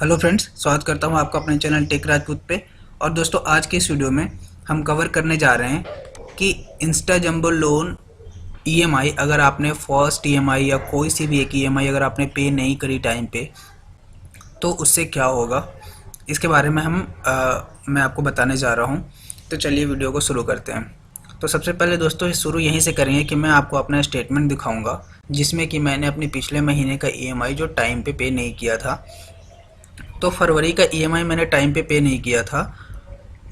Hello friends, स्वागत करता हूं आपका अपने चैनल टेक राजपूत पे। और दोस्तों, आज के इस वीडियो में हम कवर करने जा रहे हैं कि इंस्टा जंबो लोन ईएमआई, अगर आपने फर्स्ट ईएमआई या कोई सी भी एक ईएमआई अगर आपने पे नहीं करी टाइम पे, तो उससे क्या होगा, इसके बारे में मैं आपको बताने जा रहा हूं। तो चलिए वीडियो को शुरू करते हैं। तो सबसे पहले दोस्तों, शुरू यहीं से करेंगे कि मैं आपको अपना स्टेटमेंट दिखाऊंगा जिसमें कि मैंने अपने पिछले महीने का ईएमआई जो टाइम पे नहीं किया था। तो फरवरी का ईएमआई मैंने टाइम पे नहीं किया था,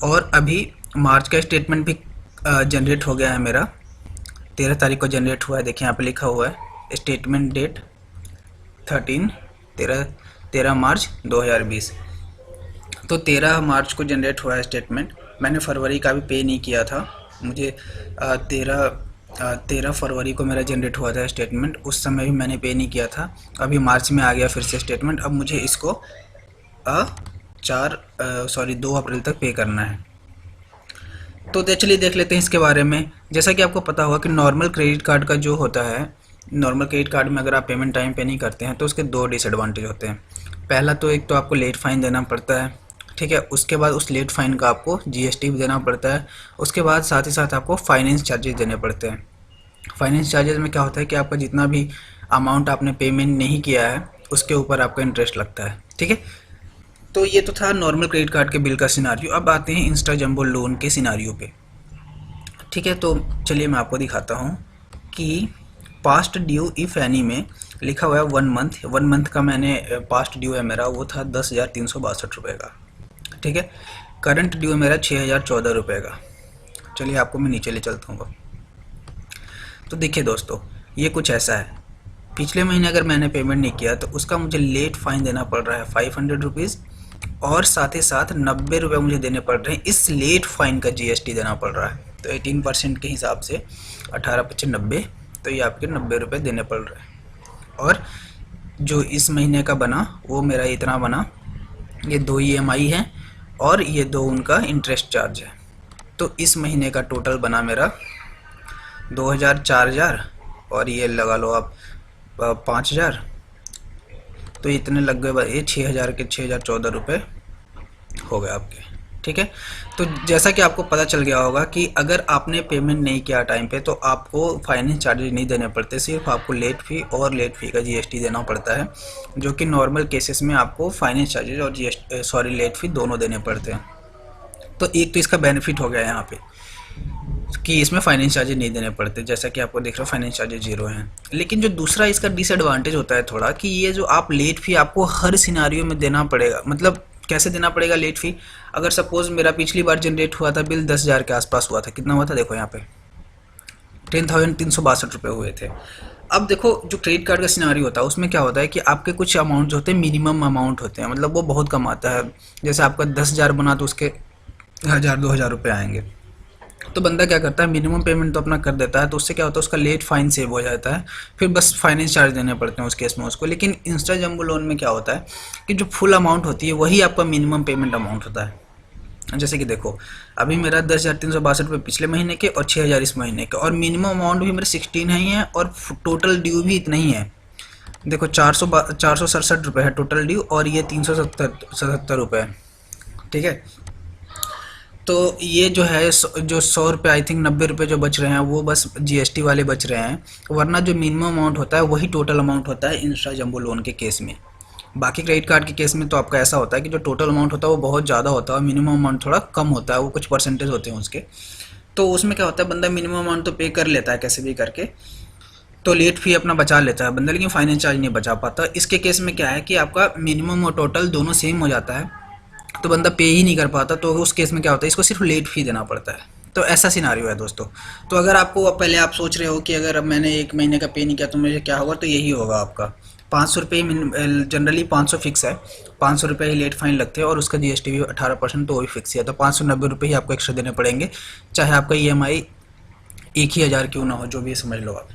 और अभी मार्च का स्टेटमेंट भी जनरेट हो गया है मेरा। 13 तारीख को जनरेट हुआ है, देखिए यहाँ पे लिखा हुआ है स्टेटमेंट डेट 13 मार्च 2020। तो 13 मार्च को जनरेट हुआ है स्टेटमेंट। मैंने फरवरी का भी पे नहीं किया था। मुझे 13 फरवरी को मेरा जनरेट हुआ था स्टेटमेंट, उस समय भी मैंने पे नहीं किया था। अभी मार्च में आ गया फिर से स्टेटमेंट। अब मुझे इसको 2 अप्रैल तक पे करना है। तो चलिए देख लेते हैं इसके बारे में। जैसा कि आपको पता होगा कि नॉर्मल क्रेडिट कार्ड का जो होता है, नॉर्मल क्रेडिट कार्ड में अगर आप पेमेंट टाइम पे नहीं करते हैं तो उसके दो डिसएडवांटेज होते हैं। पहला तो एक तो आपको लेट फ़ाइन देना पड़ता है, ठीक है। उसके बाद उस लेट फ़ाइन का आपको जीएसटी भी देना पड़ता है। उसके बाद साथ ही साथ आपको फाइनेंस चार्जेस देने पड़ते हैं। फाइनेंस चार्जेस में क्या होता है कि आपका जितना भी अमाउंट आपने पेमेंट नहीं किया है उसके ऊपर आपका इंटरेस्ट लगता है, ठीक है। तो ये तो था नॉर्मल क्रेडिट कार्ड के बिल का सिनारियो। अब आते हैं इंस्टा जंबो लोन के सिनारियो पे, ठीक है। तो चलिए मैं आपको दिखाता हूँ कि पास्ट ड्यू इफ़ एनी में लिखा हुआ है 1 मंथ। 1 मंथ का मैंने पास्ट ड्यू है मेरा, वो था 10,362 रुपये का, ठीक है। करंट ड्यू है मेरा 6,014 रुपये का। चलिए आपको मैं नीचे ले चलता हूँ। तो देखिए दोस्तों, ये कुछ ऐसा है। पिछले महीने अगर मैंने पेमेंट नहीं किया तो उसका मुझे लेट फ़ाइन देना पड़ रहा है 500 रुपीज़, और साथ ही साथ 90 रुपये मुझे देने पड़ रहे हैं। इस लेट फ़ाइन का जीएसटी देना पड़ रहा है। तो 18% के हिसाब से 18×5 = 90, तो ये आपके 90 रुपये देने पड़ रहे हैं। और जो इस महीने का बना वो मेरा इतना बना, ये 2 ईएमआई है और ये 2 उनका इंटरेस्ट चार्ज है। तो इस महीने का टोटल बना मेरा 2,000, 4,000, और ये लगा लो आप 5,000। तो इतने लग गए, ये 6,000 के 6,014 रुपये हो गए आपके, ठीक है। तो जैसा कि आपको पता चल गया होगा कि अगर आपने पेमेंट नहीं किया टाइम पे तो आपको फाइनेंस चार्जेस नहीं देने पड़ते, सिर्फ आपको लेट फ़ी और लेट फ़ी का जीएसटी देना पड़ता है, जो कि नॉर्मल केसेस में आपको फाइनेंस चार्जेस और लेट फ़ी दोनों देने पड़ते हैं। तो एक तो इसका बेनिफिट हो गया यहाँ पे कि इसमें फाइनेंस चार्जेस नहीं देने पड़ते, जैसा कि आपको दिख रहा है फाइनेंस चार्जेस 0 हैं। लेकिन जो दूसरा इसका डिसएडवांटेज होता है थोड़ा, कि ये जो आप लेट फ़ी आपको हर सिनारियो में देना पड़ेगा। मतलब कैसे देना पड़ेगा लेट फ़ी? अगर सपोज़ मेरा पिछली बार जनरेट हुआ था बिल 10,000 के आसपास हुआ था, कितना हुआ था देखो यहाँ पे 10,362 रुपये हुए थे। अब देखो, जो क्रेडिट कार्ड का सिनारियो होता है उसमें क्या होता है कि आपके कुछ अमाउंट जो होते हैं मिनिमम अमाउंट होते हैं, मतलब वो बहुत कम आता है। जैसे आपका 10,000 बना तो उसके 1,000-2,000 रुपये आएंगे। तो बंदा क्या करता है, मिनिमम पेमेंट तो अपना कर देता है, तो उससे क्या होता है उसका लेट फ़ाइन सेव हो जाता है, फिर बस फाइनेंस चार्ज देने पड़ते हैं उस केस में उसको। लेकिन इंस्टा जंबो लोन में क्या होता है कि जो फुल अमाउंट होती है वही आपका मिनिमम पेमेंट अमाउंट होता है। जैसे कि देखो, अभी मेरा 10,362 रुपये पिछले महीने के और 6,000 इस महीने के, और मिनिमम अमाउंट भी मेरे 16 ही है, और टोटल ड्यू भी इतना ही है। देखो 467 रुपये है टोटल ड्यू, और ये 377 रुपये है, ठीक है। तो ये जो है जो 100 रुपये, आई थिंक 90 रुपये जो बच रहे हैं वो बस जीएसटी वाले बच रहे हैं, वरना जो मिनिमम अमाउंट होता है वही टोटल अमाउंट होता है इंस्टा जंबो लोन के केस में। बाकी क्रेडिट कार्ड के केस में तो आपका ऐसा होता है कि जो टोटल अमाउंट होता है वो बहुत ज़्यादा होता है और मिनिमम अमाउंट थोड़ा कम होता है, वो कुछ परसेंटेज होते हैं उसके। तो उसमें क्या होता है, बंदा मिनिमम अमाउंट तो पे कर लेता है कैसे भी करके, तो लेट फ़ी अपना बचा लेता है बंदा, लेकिन फाइनेंस चार्ज नहीं बचा पाता। इसके केस में क्या है कि आपका मिनिमम और टोटल दोनों सेम हो जाता है, तो बंदा पे ही नहीं कर पाता। तो उस केस में क्या होता है, इसको सिर्फ लेट फ़ी देना पड़ता है। तो ऐसा सिनारियो है दोस्तों। तो अगर आपको पहले आप सोच रहे हो कि अगर अब मैंने 1 महीने का पे नहीं किया तो मुझे क्या होगा, तो यही होगा आपका 500 रुपये। जनरली 500 फिक्स है, 500 रुपये ही लेट फ़ाइन लगते हैं, और उसका जीएसटी भी 18%, तो वो भी फिक्स है। तो 590 रुपये ही आपको एक्स्ट्रा देने पड़ेंगे, चाहे आपका ईएमआई 1,000 क्यों ना हो, जो भी समझ लो आप,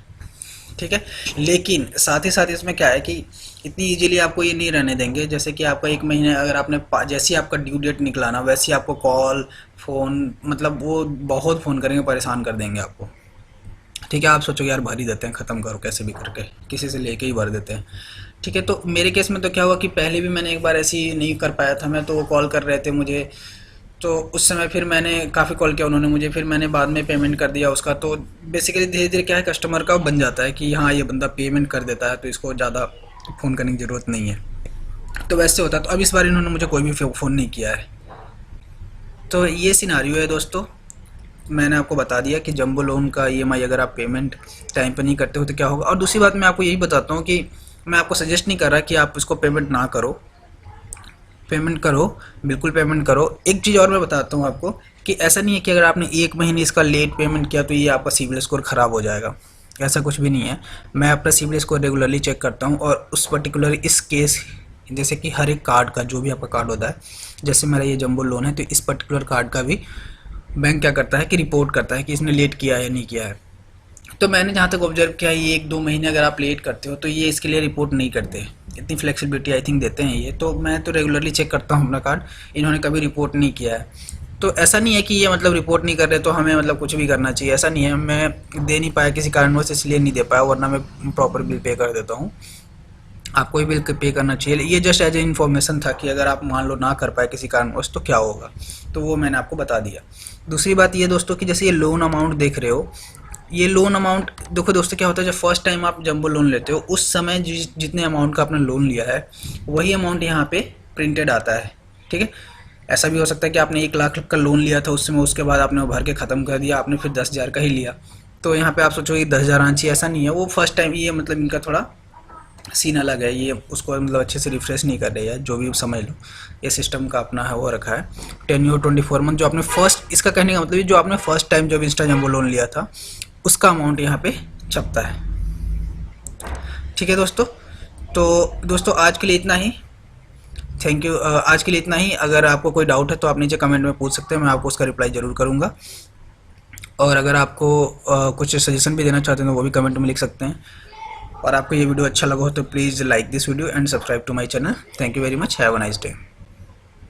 ठीक है। लेकिन साथ ही साथ इसमें क्या है कि इतनी इजीली आपको ये नहीं रहने देंगे। जैसे कि आपका 1 महीने अगर आपने जैसे ही आपका ड्यू डेट निकलाना वैसे ही आपको कॉल फ़ोन, मतलब वो बहुत फ़ोन करेंगे, परेशान कर देंगे आपको, ठीक है। आप सोचो यार भर ही देते हैं, ख़त्म करो कैसे भी करके, किसी से लेके ही भर देते हैं, ठीक है। तो मेरे केस में तो क्या हुआ कि पहले भी मैंने एक बार ऐसी नहीं कर पाया था मैं, तो वो कॉल कर रहे थे मुझे, तो उस समय फिर मैंने काफ़ी कॉल किया उन्होंने मुझे, फिर मैंने बाद में पेमेंट कर दिया उसका। तो बेसिकली धीरे धीरे क्या है, कस्टमर का बन जाता है कि हाँ ये बंदा पेमेंट कर देता है तो इसको ज़्यादा फ़ोन करने की ज़रूरत नहीं है, तो वैसे होता है। तो अब इस बार इन्होंने मुझे कोई भी फ़ोन नहीं किया है। तो ये सिनारियो है दोस्तों, मैंने आपको बता दिया कि जंबो लोन का ईएमआई अगर आप पेमेंट टाइम पर नहीं करते हो तो क्या होगा। और दूसरी बात मैं आपको यही बताता हूँ कि मैं आपको सजेस्ट नहीं कर रहा कि आप इसको पेमेंट ना करो, पेमेंट करो, बिल्कुल पेमेंट करो। एक चीज़ और मैं बताता हूँ आपको कि ऐसा नहीं है कि अगर आपने 1 महीने इसका लेट पेमेंट किया तो ये आपका सिबिल स्कोर ख़राब हो जाएगा, ऐसा कुछ भी नहीं है। मैं अपना सिबिल स्कोर रेगुलरली चेक करता हूँ, और उस पर्टिकुलर इस केस, जैसे कि हर एक कार्ड का जो भी आपका कार्ड होता है, जैसे मेरा ये जंबो लोन है, तो इस पर्टिकुलर कार्ड का भी बैंक क्या करता है कि रिपोर्ट करता है कि इसने लेट किया है या नहीं किया है। तो मैंने जहाँ तक ऑब्जर्व किया, ये 1-2 महीने अगर आप लेट करते हो तो ये इसके लिए रिपोर्ट नहीं करते, इतनी फ्लेक्सिबिलिटी आई थिंक देते हैं ये। तो मैं तो रेगुलरली चेक करता हूँ अपना कार्ड, इन्होंने कभी रिपोर्ट नहीं किया है। तो ऐसा नहीं है कि ये मतलब रिपोर्ट नहीं कर रहे तो हमें मतलब कुछ भी करना चाहिए, ऐसा नहीं है। मैं दे नहीं पाया किसी कारणवश, इसलिए नहीं दे पाया, वरना मैं प्रॉपर बिल पे कर देता हूँ। आपको भी बिल पे करना चाहिए। ये जस्ट एज ए इन्फॉर्मेशन था कि अगर आप मान लो ना कर पाए किसी कारणवश तो क्या होगा, तो वो मैंने आपको बता दिया। दूसरी बात ये दोस्तों कि जैसे ये लोन अमाउंट देख रहे हो, ये लोन अमाउंट देखो दोस्तों, क्या होता है जब फर्स्ट टाइम आप जंबो लोन लेते हो उस समय जितने अमाउंट का आपने लोन लिया है वही अमाउंट यहाँ पे प्रिंटेड आता है, ठीक है। ऐसा भी हो सकता है कि आपने 1 लाख का लोन लिया था उस समय, उसके बाद आपने वो भर के ख़त्म कर दिया, आपने फिर 10,000 का ही लिया, तो यहाँ पे आप सोचोगे 10,000 आना चाहिए, ऐसा नहीं है। वो फर्स्ट टाइम, ये मतलब इनका थोड़ा सीन अलग है, ये उसको मतलब अच्छे से रिफ्रेश नहीं कर रही है, जो भी समझ लो। ये सिस्टम का अपना है वो रखा है। टेन्योर 24 मंथ, जो आपने फर्स्ट, इसका कहने का मतलब जो आपने फर्स्ट टाइम जब इंस्टा जंबो लोन लिया था उसका अमाउंट यहाँ पे छपता है, ठीक है दोस्तों। तो दोस्तों आज के लिए इतना ही, थैंक यू। आज के लिए इतना ही। अगर आपको कोई डाउट है तो आप नीचे कमेंट में पूछ सकते हैं, मैं आपको उसका रिप्लाई ज़रूर करूँगा। और अगर आपको कुछ सजेशन भी देना चाहते हैं तो वो भी कमेंट में लिख सकते हैं। और आपको ये वीडियो अच्छा लगा हो तो please like this video and subscribe to my channel. Thank you very much, have a nice day.